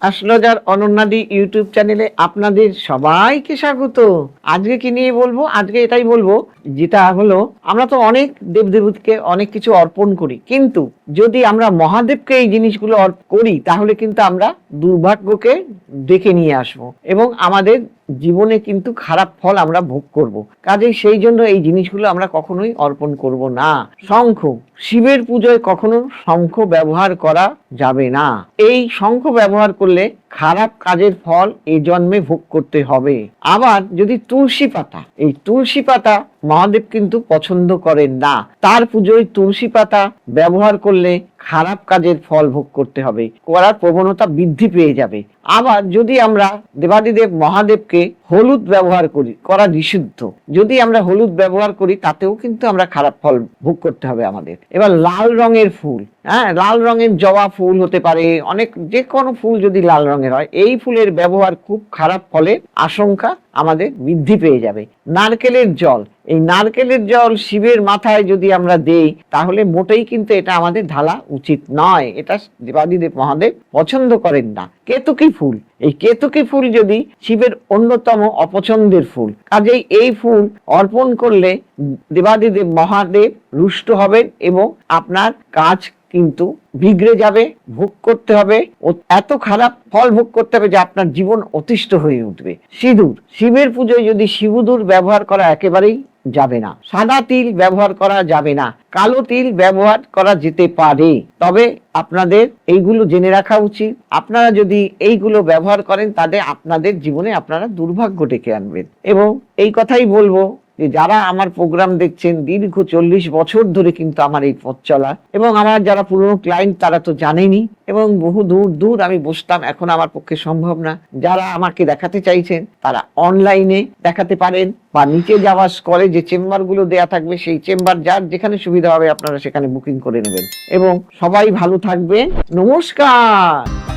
Astrologer অনন্যাদি YouTube চ্যানেলে আপনাদের সবাইকে স্বাগত। আজকে কি নিয়ে বলবো? আজকে এটাই বলবো, যেটা হলো আমরা তো অনেক দেবদেবীকে অনেক কিছু অর্পণ করি, কিন্তু যদি আমরা মহাদেবকে এই জিনিসগুলো করি তাহলে কিন্তু আমরা দুর্ভাগ্যকে ডেকে নিয়ে আসবো এবং আমাদের জীবনে কিন্তু খারাপ ফল আমরা ভোগ করব। কাজেই সেই জন্য এই জিনিসগুলো আমরা কখনোই অর্পণ করব না। শঙ্খ, শিবের পুজোয় কখনো শঙ্খ ব্যবহার করা যাবে না। এই শঙ্খ ব্যবহার করলে খারাপ কাজের ফল এই জন্মে ভোগ করতে হবে। আবার যদি তুলসী পাতা, এই তুলসী পাতা মহাদেব কিন্তু পছন্দ করেন না। তার পুজোয় তুলসী পাতা ব্যবহার করলে খারাপ কাজের ফল ভোগ করতে হবে, করার প্রবণতা বৃদ্ধি পেয়ে যাবে। আবার যদি আমরা দেবাদিদেব মহাদেবকে হলুদ ব্যবহার করা নিষিদ্ধ। যদি আমরা হলুদ ব্যবহার করি তাতেও কিন্তু আমরা খারাপ ফল ভোগ করতে হবে আমাদের। এবার লাল রঙের ফুল, লাল রঙের জবা ফুল হতে পারে, অনেক যে কোনো ফুল যদি লাল রঙের হয়, এই ফুলের ব্যবহার খুব খারাপ ফলের আশঙ্কা আমাদের বৃদ্ধি পেয়ে যাবে। নারকেলের জল, এই নারকেলের জল শিবের মাথায় যদি আমরা দেই তাহলে মোটেই কিন্তু এটা আমাদের ঢালা উচিত নয়। এটা দেবাদিদেব মহাদেব পছন্দ করেন না। কেতকী ফুল, এই কেতকী ফুল যদি শিবের অন্যতম অপছন্দের ফুল, কাজেই এই ফুল অর্পণ করলে দেবাদিদেব মহাদেব রুষ্ট হবেন এবং আপনার কাজ কিন্তু বিগড়ে যাবে, ভোগ করতে হবে, এত খারাপ ফল ভোগ করতে হবে যে আপনার জীবন অতিষ্ঠ হয়ে উঠবে। সিঁদুর, শিবের পুজোয় যদি সিঁদুর ব্যবহার করা একেবারেই যাবে না। সাদা তিল ব্যবহার করা যাবে না। কালো তিল ব্যবহার করা যেতে পারে, তবে আপনাদের এইগুলো জেনে রাখা উচিত। আপনারা যদি এইগুলো ব্যবহার করেন তাহলে আপনাদের জীবনে আপনারা দুর্ভাগ্য ডেকে আনবেন। এবং এই কথাই বলবো যে যারা আমার প্রোগ্রাম দেখছেন, দীর্ঘ 40 বছর ধরে কিন্তু আমার এই পথ চলা, এবং আমার যারা পুরনো ক্লায়েন্ট তারা তো জানেনি, এবং বহু দূর দূর আমি বসতাম, এখন আমার পক্ষে সম্ভব না। যারা আমাকে দেখাতে চাইছেন তারা অনলাইনে দেখাতে পারেন, বা নিচে যাওয়া স্কলে যে চেম্বার গুলো দেয়া থাকবে সেই চেম্বার যার যেখানে সুবিধা হবে আপনারা সেখানে বুকিং করে নেবেন। এবং সবাই ভালো থাকবেন। নমস্কার।